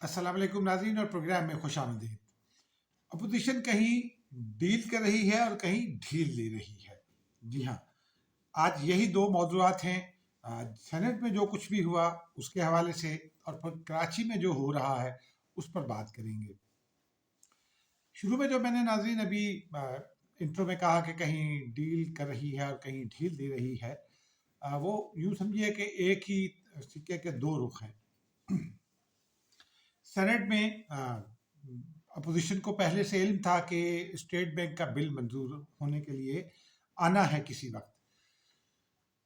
अस्सलाम वालेकुम नाज़रीन और प्रोग्राम में खुश आमदीद। अपोजिशन कहीं डील कर रही है और कहीं ढील ले रही है। जी हाँ, आज यही दो मौज़ूआत हैं। आज सेनेट में जो कुछ भी हुआ उसके हवाले से और फिर कराची में जो हो रहा है उस पर बात करेंगे। शुरू में जो मैंने नाज़रीन अभी इंट्रो में कहा कि कहीं डील कर रही है और कहीं ढील दे रही है, वो यूँ समझिए कि एक ही सिक्के के दो रुख हैं। सेनेट में अपोजिशन को पहले से इल्म था कि स्टेट बैंक का बिल मंजूर होने के लिए आना है किसी वक्त।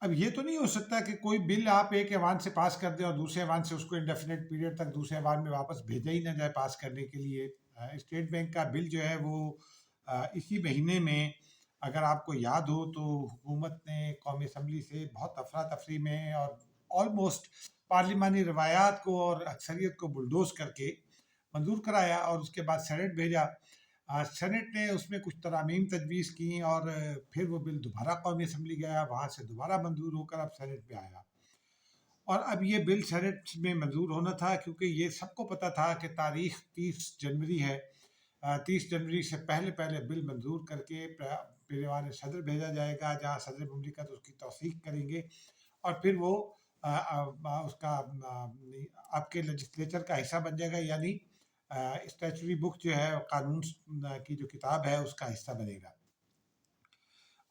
अब ये तो नहीं हो सकता कि कोई बिल आप एक ऐवान से पास कर दें और दूसरे ऐवान से उसको इंडेफिनेट पीरियड तक दूसरे ऐवान में वापस भेजा ही ना जाए पास करने के लिए। स्टेट बैंक का बिल जो है वो इसी महीने में, अगर आपको याद हो तो हुकूमत ने कौमी असम्बली से बहुत अफरा तफरी में और ऑलमोस्ट पार्लिमानी रवायात को और अक्सरियत को बुलडोज करके मंजूर कराया और उसके बाद सेनेट भेजा। सेनेट ने उसमें कुछ तरामीम तजवीज़ की और फिर वो बिल दोबारा कौमी असम्बली गया, वहाँ से दोबारा मंजूर होकर अब सेनेट पे आया। और अब ये बिल सेनेट में मंजूर होना था क्योंकि ये सबको पता था कि तारीख 30 जनवरी है। 30 जनवरी से पहले पहले बिल मंजूर करके पेरेवान सदर भेजा जाएगा, जहाँ सदर मुमलिकत उसकी तौसीक करेंगे और फिर वो उसका आपके लेजिस्लेचर का हिस्सा बन जाएगा, यानी स्टैचुटरी बुक जो है कानून की जो किताब है उसका हिस्सा बनेगा।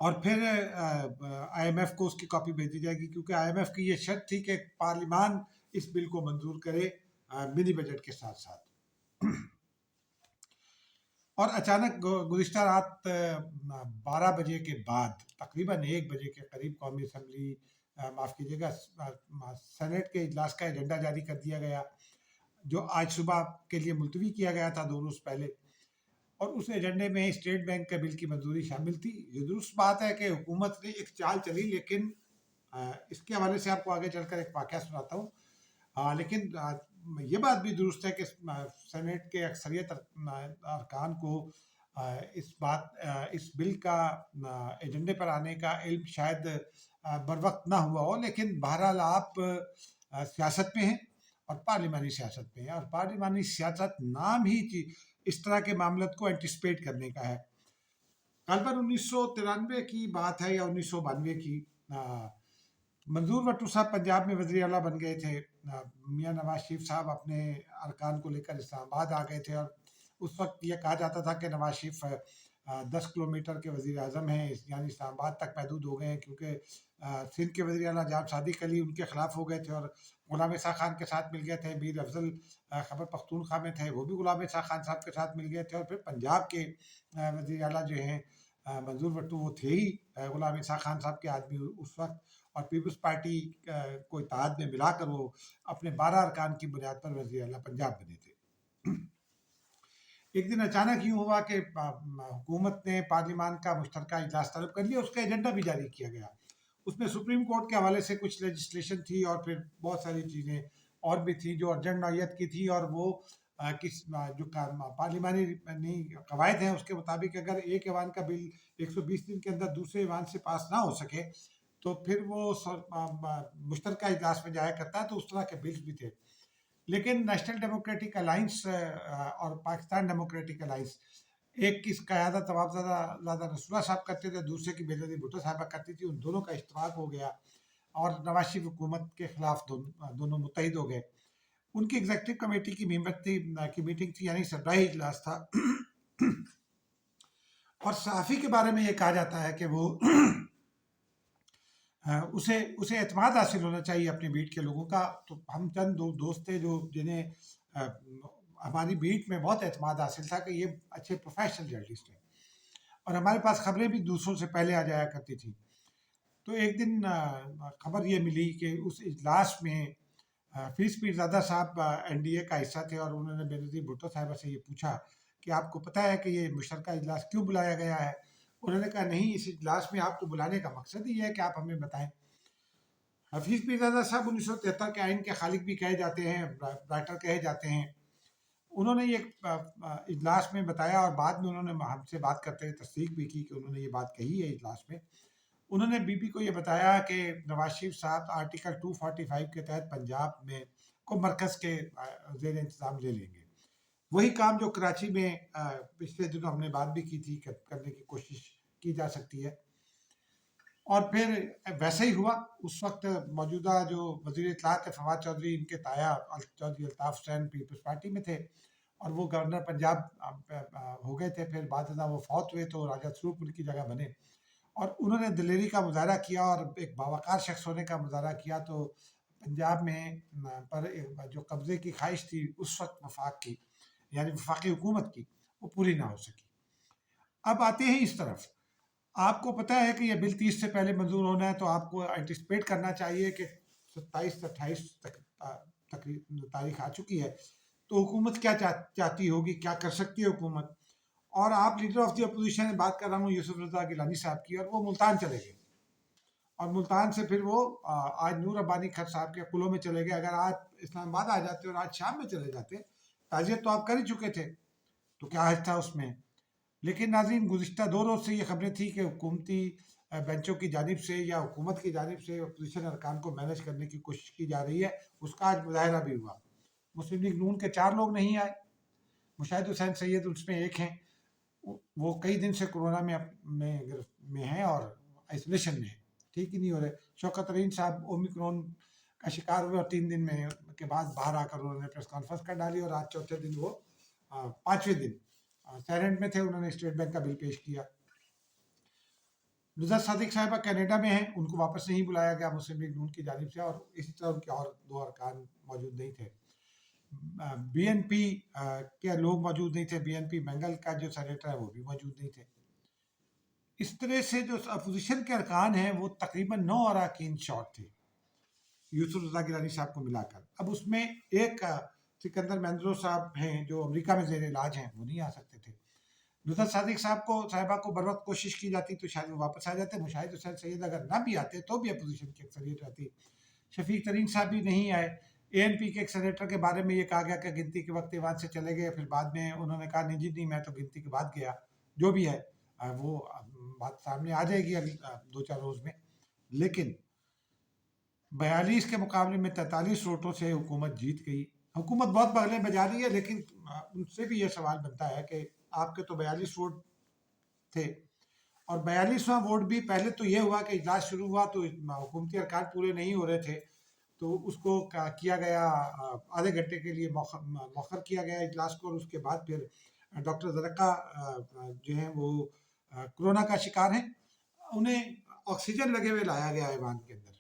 और फिर आईएमएफ को उसकी कॉपी भेजी जाएगी, क्योंकि आईएमएफ की ये शर्त थी कि पार्लिमान इस बिल को मंजूर करे मिनी बजट के साथ साथ। और अचानक गुज़िश्ता रात 12 बजे के बाद तकरीबन 1 बजे के करीब कौमी असम्बली, माफ़ कीजिएगा, सेनेट के इजलास का एजेंडा जारी कर दिया गया, जो आज सुबह के लिए मुलतवी किया गया था 2 रोज़ पहले। और उस एजेंडे में स्टेट बैंक के बिल की मंजूरी शामिल थी। ये दुरुस्त बात है कि हुकूमत ने एक चाल चली, लेकिन इसके हवाले से आपको आगे चलकर एक वाक़या सुनाता हूँ। लेकिन ये बात भी दुरुस्त है कि सेनेट के अक्सरियत अरकान को इस बिल का एजेंडे पर आने का इल्म शायद बर वक्त ना हुआ हो, लेकिन बहरहाल आप सियासत में हैं और पार्लिमानी सियासत में हैं, और पार्लिमानी सियासत नाम ही इस तरह के मामलों को एंटिसिपेट करने का है। कलबन 1993 की बात है या 1992 की। मंजूर भट्टू साहब पंजाब में वज़ीर आला बन गए थे। मियाँ नवाज शरीफ साहब अपने अरकान को लेकर इस्लामाबाद आ गए थे और उस वक्त ये कहा जाता था कि नवाज शरीफ 10 किलोमीटर के वज़ीर आज़म हैं, यानी इस्लामाबाद तक महदूद हो गए हैं, क्योंकि सिंध के वज़ीर आला जाब सादिक अली उनके ख़िलाफ़ हो गए थे और गुलाम इसा खान के साथ मिल गए थे। मीर अफजल खैबर पख्तूनख्वा में थे, वो भी गुलाम इसा खान साहब के साथ मिल गए थे। और फिर पंजाब के वज़ीर आला जो हैं मंजूर भट्टू, वो थे ही गुलाम इसा खान साहब के आदमी उस वक्त, और पीपल्स पार्टी को इत्तेहाद में मिलाकर वो अपने 12 अरकान की बुनियाद पर वज़ीर आला पंजाब बने थे। एक दिन अचानक यूँ हुआ कि हुकूमत ने पार्लिमान का मुश्तरका इजलास तलब कर लिया, उसका एजेंडा भी जारी किया गया। उसमें सुप्रीम कोर्ट के हवाले से कुछ लेजिस्लेशन थी और फिर बहुत सारी चीज़ें और भी थी जो अर्जेंट नौयत की थी, और वो जो पार्लिमानी कवायद हैं उसके मुताबिक अगर एक ऐवान का बिल 120 दिन के अंदर दूसरे ऐवान से पास ना हो सके तो फिर वो मुश्तरका इजलास में जाया करता है। तो उस तरह के बिल्स भी थे, लेकिन नेशनल डेमोक्रेटिक अलाइंस और पाकिस्तान डेमोक्रेटिक अलाइंस, एक की क़यादत नवाबज़ादा रसूलुल्लाह साहब करते थे, दूसरे की बेनज़ीर भुट्टो साहबा करती थी। उन दोनों का इश्तराक हो गया और नवाज शरीफ हुकूमत के खिलाफ दोनों मुत्तहिद हो गए। उनकी एग्जीक्यूटिव कमेटी की मीटिंग थी, यानी सरबराही इजलास था। और सहाफ़ी के बारे में ये कहा जाता है कि वो उसे एतमाद हासिल होना चाहिए अपनी बीट के लोगों का। तो हम चंद दोस्त थे जो जिन्हें हमारी बीट में बहुत एतमाद हासिल था कि ये अच्छे प्रोफेशनल जर्नलिस्ट हैं और हमारे पास खबरें भी दूसरों से पहले आ जाया करती थी। तो एक दिन खबर ये मिली कि उस इजलास में फीस पीरज़ादा साहब एनडीए का हिस्सा थे और उन्होंने बेनज़ीर भुट्टो साहिबा से ये पूछा कि आपको पता है कि ये मुश्तरका इजलास क्यों बुलाया गया है? उन्होंने कहा नहीं, इस इजलास में आपको बुलाने का मकसद ही है कि आप हमें बताएं। हफीज़ पीरज़ादा साहब 1973 के आइन के खालिक भी कहे जाते हैं, राइटर कहे जाते हैं। उन्होंने ये इजलास में बताया और बाद में उन्होंने हमसे बात करते हुए तस्दीक भी की कि उन्होंने ये बात कही है इजलास में। उन्होंने बीबी को ये बताया कि नवाज शरीफ साहब आर्टिकल 245 के तहत पंजाब में को मरकज़ के ज़ेर इंतज़ाम ले लेंगे। वही काम जो कराची में पिछले दिनों हमने बात भी की थी करने की कोशिश की जा सकती है। और फिर वैसे ही हुआ। उस वक्त मौजूदा जो वज़ीर इत्तलात थे फवाद चौधरी, इनके ताया चौधरी अल्ताफ़ हुसैन पीपल्स पार्टी में थे और वो गवर्नर पंजाब हो गए थे। फिर बाद में वो फौत हुए तो राजा सरूप उनकी जगह बने और उन्होंने दिलेरी का मुजाहरा किया और एक बावकार शख्स होने का मुजाहरा किया। तो पंजाब में पर जो कब्ज़े की ख्वाहिश थी उस वक्त वफाक की, यानी वफाकी हुकूमत की, वो पूरी ना हो सकी। अब आते हैं इस तरफ। आपको पता है कि ये बिल 30 से पहले मंजूर होना है, तो आपको एंटिसिपेट करना चाहिए कि 27-28 तक तारीख आ चुकी है, तो हुकूमत क्या चाहती होगी, क्या कर सकती है हुकूमत। और आप लीडर ऑफ द अपोजिशन बात कर रहा हूँ यूसुफ रजा गिलानी साहब की, और वो मुल्तान चले गए और मुल्तान से फिर वो आज नूर रब्बानी खर साहब के कुलों में चले गए। अगर आज इस्लामाबाद आ जाते और आज शाम में चले जाते, ताजियत तो आप कर ही चुके थे, तो क्या हर्ज था उसमें। लेकिन नाज़रीन, गुज़िश्ता 2 रोज़ से ये खबरें थी कि हुकूमती बेंचों की जानिब से या हुकूमत की जानिब से अपोजिशन अरकान को मैनेज करने की कोशिश की जा रही है। उसका आज मुज़ाहरा भी हुआ। मुस्लिम लीग नून के 4 लोग नहीं आए। मुशाहिद हुसैन सैयद उसमें एक हैं। वो कई दिन से कोरोना में हैं और आइसोलेशन में हैं, ठीक ही नहीं हो रहे। शौकत तरीन साहब ओमिक्रॉन का शिकार हुए और 3 दिन में के बाद बाहर आकर उन्होंने प्रेस कॉन्फ्रेंस कर डाली और आज चौथे दिन वो 5वें दिन साइलेंट में थे। उन्होंने स्टेट बैंक का बिल पेश किया। नुज़रत सादिक साहिबा कनाडा में हैं, उनको वापस नहीं बुलाया गया मुस्लिम लीग नून की जानिब से, और इसी तरह उनके और 2 अरकान मौजूद नहीं थे। बीएनपी के लोग मौजूद नहीं थे। बीएनपी बेंगल का जो सेनेटर है वो भी मौजूद नहीं थे। इस तरह से जो अपोजिशन के अरकान हैं वो तकरीबन 9 अरकान शॉर्ट थे यूसुफ रजा गिलानी साहब को मिलाकर। अब उसमें एक सिकंदर महंद्रो साहब हैं जो अमेरिका में ज़ेर इलाज हैं, वो नहीं आ सकते थे। नुसरत सादिक साहिबा को बर वक्त कोशिश की जाती तो शायद वो वापस आ जाते। मुशाहिद हुसैन सैयद अगर ना भी आते तो भी अपोजिशन की अक्सरियत रहती। शफीक तरीन साहब भी नहीं आए। एएनपी के एक सेनेटर के बारे में ये कहा गया कि गिनती के वक्त ईवान से चले गए, फिर बाद में उन्होंने कहा नहीं जी नहीं, मैं तो गिनती के बाद गया। जो भी है वो बात सामने आ जाएगी अगले 2-4 रोज़ में। लेकिन 42 के मुकाबले में 43 वोटों से हुकूमत जीत गई। हुकूमत बहुत बगलें बजा रही है, लेकिन उनसे भी ये सवाल बनता है कि आपके तो 42 वोट थे और 42वां वोट भी पहले तो ये हुआ कि इजलास शुरू हुआ तो हुकूमती अरकान पूरे नहीं हो रहे थे, तो उसको किया गया आधे घंटे के लिए मौखर किया गया इजलास को। और उसके बाद फिर डॉक्टर ज़रक़ा जो हैं वो कोरोना का शिकार हैं, उन्हें ऑक्सीजन लगे हुए लाया गया ऐवान के अंदर,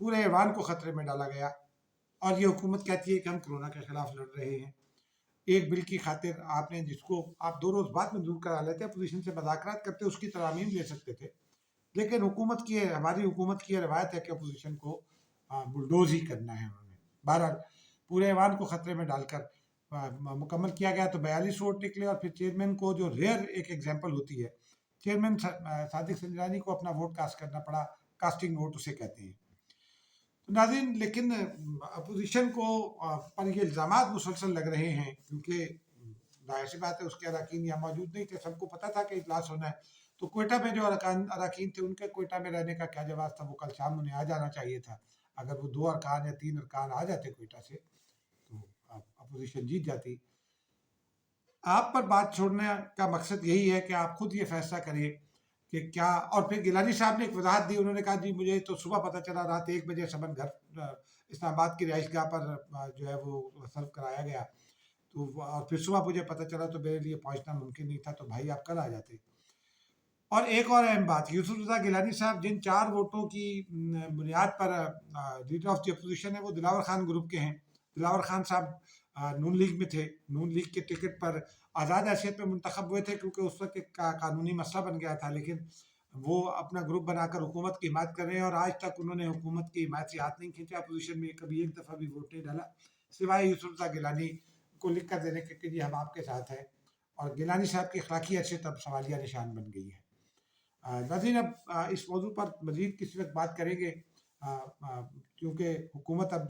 पूरे ऐवान को ख़तरे में डाला गया। और ये हुकूमत कहती है कि हम कोरोना के खिलाफ लड़ रहे हैं। एक बिल की खातिर आपने जिसको आप 2 रोज़ बाद मंजूर करा लेते, अपोजिशन से मुज़ाकरात करते, उसकी तरमीम ले सकते थे। लेकिन हमारी हुकूमत की रवायत है कि अपोजिशन को बुलडोज ही करना है उन्होंने। बहरहाल पूरे ऐवान को ख़तरे में डालकर मुकम्मल किया गया तो 42 वोट निकले। और फिर चेयरमैन को, जो रेयर एक एग्जाम्पल होती है, चेयरमैन सादिक संजरानी को अपना वोट कास्ट करना पड़ा। कास्टिंग वोट उसे कहते हैं। तो नाज़रीन, लेकिन अपोजिशन को पर ये इल्ज़ामात मुसलसल लग रहे हैं, क्योंकि ज़ाहिर सी बात है उसके अरकान यहाँ मौजूद नहीं थे। सबको पता था कि इजलास होना है, तो कोयटा में जो अरकान थे उनके कोयटा में रहने का क्या जवाब था। वो कल शाम उन्हें आ जाना चाहिए था। अगर वो 2 अरकान या 3 अरकान आ जाते कोयटा से तो अपोजिशन जीत जाती। आप पर बात छोड़ने का मकसद यही है कि आप खुद ये फैसला करिए कि क्या। और फिर गिलानी साहब ने एक वजाहत दी। उन्होंने कहा जी मुझे तो सुबह पता चला, रात 1 बजे समन घर इस्लामाबाद की रिहाइशगाह पर जो है वो सर्व कराया गया, तो और फिर सुबह मुझे पता चला तो मेरे लिए पहुंचना मुमकिन नहीं था, तो भाई आप कल आ जाते। और एक और अहम बात, यूसुफ रजा गिलानी साहब जिन 4 वोटों की बुनियाद पर लीडर ऑफ द अपोजिशन है, वो दिलावर खान ग्रुप के हैं। दिलावर खान साहब नून लीग में थे। नून लीग के टिकट पर आज़ाद हैसियत में मुंतखब हुए थे, क्योंकि उस वक्त एक कानूनी मसला बन गया था। लेकिन वो अपना ग्रुप बनाकर हुकूमत की हिमायत कर रहे हैं और आज तक उन्होंने हुकूमत की हिमायत से हाथ नहीं खींचा। अपोजिशन में कभी एक दफ़ा भी वोट नहीं डाला, सिवाय यूसुफ रजा गिलानी को लिख कर देने के कि जी हम आपके साथ हैं। और गिलानी साहब की अखलाकी हैसियत अब सवालिया निशान बन गई है। नाज़रीन, अब इस मौजू पर मज़ीद किसी वक्त बात करेंगे, क्योंकि हुकूमत अब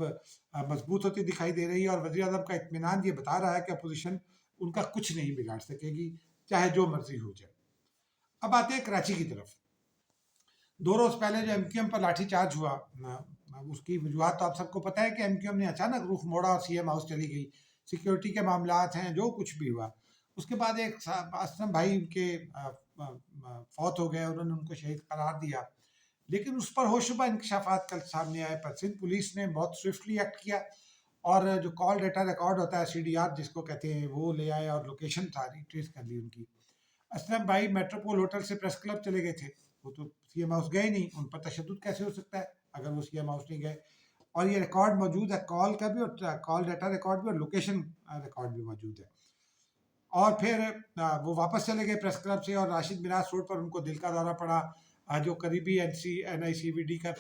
मजबूत होती दिखाई दे रही है और वज़ीर आज़म का इत्मीनान ये बता रहा है कि अपोजिशन उनका कुछ नहीं बिगाड़ सकेगी, चाहे जो मर्जी हो जाए। अब आते हैं कराची की तरफ। 2 रोज़ पहले जो MQM पर लाठीचार्ज हुआ اس کی وجوہات تو آپ سب کو پتہ ہے کہ MQM نے اچانک رخ موڑا اور CM ہاؤس چلی گئی، سیکیورٹی کے معاملات ہیں، جو کچھ بھی ہوا۔ اس کے بعد ایک اسلم بھائی کے فوت ہو گئے، انہوں نے ان کو شہید قرار دیا، لیکن اس پر ہوشبہ انکشافات کل سامنے آئے پر سندھ پولیس نے بہت سوئفٹلی ایکٹ کیا، اور جو کال ڈیٹا ریکارڈ ہوتا ہے CDR جس کو کہتے ہیں، وہ لے آئے اور لوکیشن ساری ٹریس کر لی ان کی۔ اسلم بھائی میٹروپول ہوٹل سے پریس کلب چلے گئے تھے، وہ تو CM ہاؤس گئے نہیں، ان پر تشدد کیسے ہو سکتا ہے اگر وہ CM ہاؤس نہیں گئے؟ اور یہ ریکارڈ موجود ہے کال کا بھی، اور کال ڈیٹا ریکارڈ بھی، اور لوکیشن ریکارڈ بھی موجود ہے۔ اور پھر وہ واپس چلے گئے پریس کلب سے، اور راشد میناس روڈ پر ان کو دل کا دورہ پڑا، جو قریبی NICVD کا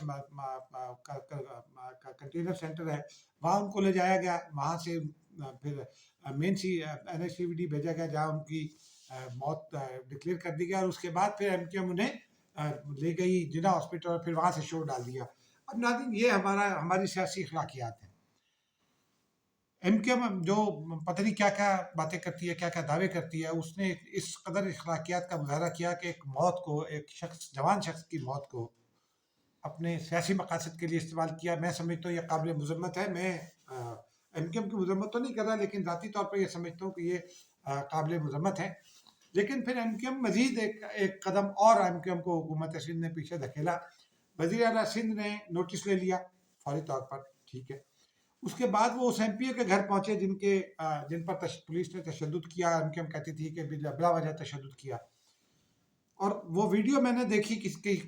کنٹینر سینٹر ہے، وہاں ان کو لے جایا گیا، وہاں سے پھر مین NICVD بھیجا گیا جہاں ان کی موت ڈکلیئر کر دی گئی، اور اس کے بعد پھر MQM انہیں لے گئی جناح ہاسپٹل، اور پھر وہاں سے شور ڈال دیا۔ اب ناظرین، یہ ہماری سیاسی اخلاقیات ہیں۔ MQM جو پتہ نہیں کیا کیا باتیں کرتی ہے، کیا کیا دعوے کرتی ہے، اس نے اس قدر اخلاقیات کا مظاہرہ کیا کہ ایک موت کو، ایک جوان شخص کی موت کو اپنے سیاسی مقاصد کے لیے استعمال کیا۔ میں سمجھتا ہوں یہ قابل مذمت ہے۔ میں MQM کی مذمت تو نہیں کر رہا، لیکن ذاتی طور پر یہ سمجھتا ہوں کہ یہ قابل مذمت ہے۔ لیکن پھر MQM مزید ایک قدم اور MQM کو حکومت سندھ نے پیچھے دھکیلا۔ وزیر اعلیٰ سندھ نے نوٹس لے لیا فوری طور پر، ٹھیک ہے۔ اس کے بعد وہ اس MP کے گھر پہنچے جن پر پولیس نے تشدد کیا، MQM کہتی تھی کہ بلا وجہ تشدد کیا۔ اور وہ ویڈیو میں نے دیکھی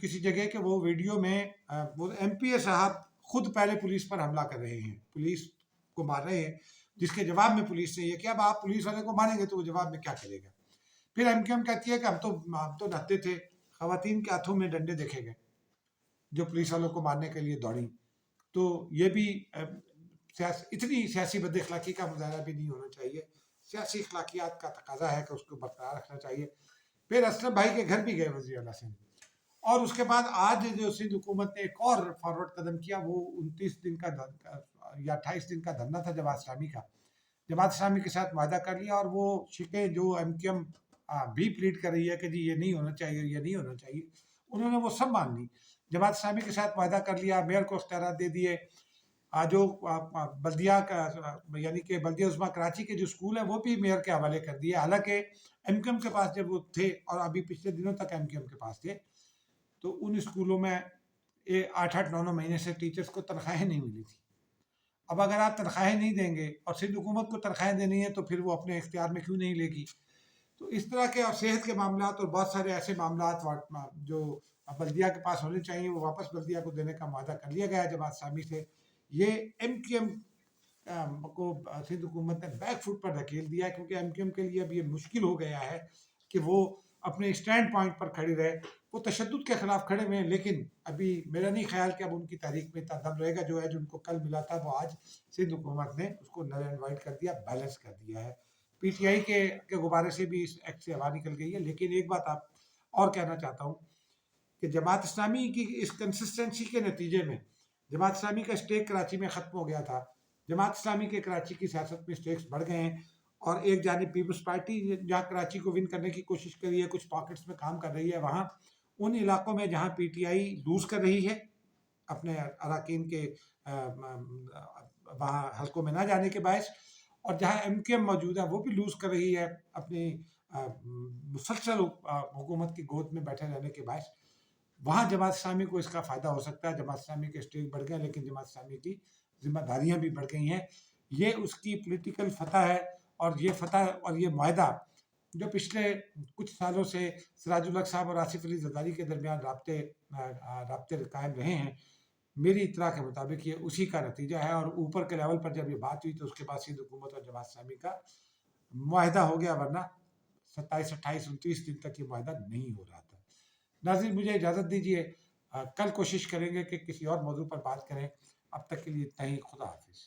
کسی جگہ کہ وہ ویڈیو میں وہ MPA صاحب خود پہلے پولیس پر حملہ کر رہے ہیں، پولیس کو مار رہے ہیں، جس کے جواب میں پولیس نے یہ کیا، اب آپ پولیس والے کو ماریں گے تو وہ جواب میں کیا کرے گا؟ پھر MQM کہتی ہے کہ ہم تو نہتے تھے، خواتین کے ہاتھوں میں ڈنڈے دیکھے گئے جو پولیس والوں کو مارنے کے لیے دوڑیں۔ تو یہ بھی اتنی سیاسی بد اخلاقی کا مظاہرہ بھی نہیں ہونا چاہیے۔ سیاسی اخلاقیات کا تقاضا ہے کہ اس کو برقرار رکھنا چاہیے۔ پھر اسلم بھائی کے گھر بھی گئے وزیر اعلیٰ سندھ، اور اس کے بعد آج جو سندھ حکومت نے ایک اور فارورڈ قدم کیا، وہ 29 دن کا یا 28 دن کا دھرنا تھا جماعت اسلامی کا۔ جماعت اسلامی کے ساتھ معاہدہ کر لیا، اور وہ شکیں جو MQM بھی پلیڈ کر رہی ہے کہ جی یہ نہیں ہونا چاہیے، یہ نہیں ہونا چاہیے، انہوں نے وہ سب مان لی۔ جماعت اسلامی کے ساتھ معاہدہ کر لیا، میئر کو اختیارات دے دیے، جو بلدیہ کا یعنی کہ بلدیہ عظمیٰ کراچی کے جو اسکول ہیں وہ بھی میئر کے حوالے کر دیے، حالانکہ MQM کے پاس جب وہ تھے، اور ابھی پچھلے دنوں تک MQM کے پاس تھے، تو ان اسکولوں میں 8-9 مہینے سے ٹیچرز کو تنخواہیں نہیں ملی تھی۔ اب اگر آپ تنخواہیں نہیں دیں گے، اور سندھ حکومت کو تنخواہیں دینی ہے، تو پھر وہ اپنے اختیار میں کیوں نہیں لے گی؟ تو اس طرح کے، اور صحت کے معاملات اور بہت سارے ایسے معاملات جو بلدیہ کے پاس ہونے چاہیے، وہ واپس بلدیہ کو دینے کا معاہدہ کر لیا گیا جماعت اسلامی سے۔ یہ MQM کو سندھ حکومت نے بیک فٹ پر دھکیل دیا، کیونکہ MQM کے لیے اب یہ مشکل ہو گیا ہے کہ وہ اپنے اسٹینڈ پوائنٹ پر کھڑی رہے۔ وہ تشدد کے خلاف کھڑے ہوئے ہیں، لیکن ابھی میرا نہیں خیال کہ اب ان کی تاریخ میں اتنا دم رہے گا۔ جو ہے، جو ان کو کل ملا تھا، وہ آج سندھ حکومت نے اس کو نل اینڈ وائڈ کر دیا، بیلنس کر دیا ہے۔ PTI کے غبارے سے بھی اس ایکٹ سے ہوا نکل گئی ہے۔ لیکن ایک بات آپ اور کہنا چاہتا ہوں کہ جماعت اسلامی کی اس کنسسٹنسی کے نتیجے میں جماعت اسلامی کا اسٹیک کراچی میں ختم ہو گیا تھا۔ جماعت اسلامی کے کراچی کی سیاست میں اسٹیکس بڑھ گئے ہیں، اور ایک جانب پیپلز پارٹی جہاں کراچی کو ون کرنے کی کوشش کر رہی ہے، کچھ پاکٹس میں کام کر رہی ہے، وہاں ان علاقوں میں جہاں PTI لوز کر رہی ہے اپنے اراکین کے وہاں حلقوں میں نہ جانے کے باعث، اور جہاں MQM موجود ہے وہ بھی لوز کر رہی ہے اپنی مسلسل حکومت کی گود میں بیٹھے رہنے کے باعث، وہاں جماعت اسلامی کو اس کا فائدہ ہو سکتا ہے۔ جماعت اسلامی کے اسٹیک بڑھ گئے، لیکن جماعت اسلامی کی ذمہ داریاں بھی بڑھ گئی ہیں۔ یہ اس کی پولیٹیکل فتح ہے، اور یہ فتح اور یہ معاہدہ جو پچھلے کچھ سالوں سے سراج الحق صاحب اور آصف علی زرداری کے درمیان رابطے قائم رہے ہیں، میری اطلاع کے مطابق یہ اسی کا نتیجہ ہے۔ اور اوپر کے لیول پر جب یہ بات ہوئی تو اس کے بعد سندھ حکومت اور جماعت اسلامی کا معاہدہ ہو گیا، ورنہ 27, 28, 29 دن تک یہ معاہدہ نہیں ہو رہا تھا۔ ناظرین، مجھے اجازت دیجیے، کل کوشش کریں گے کہ کسی اور موضوع پر بات کریں۔ اب تک کے لیے اتنا ہی، خدا حافظ۔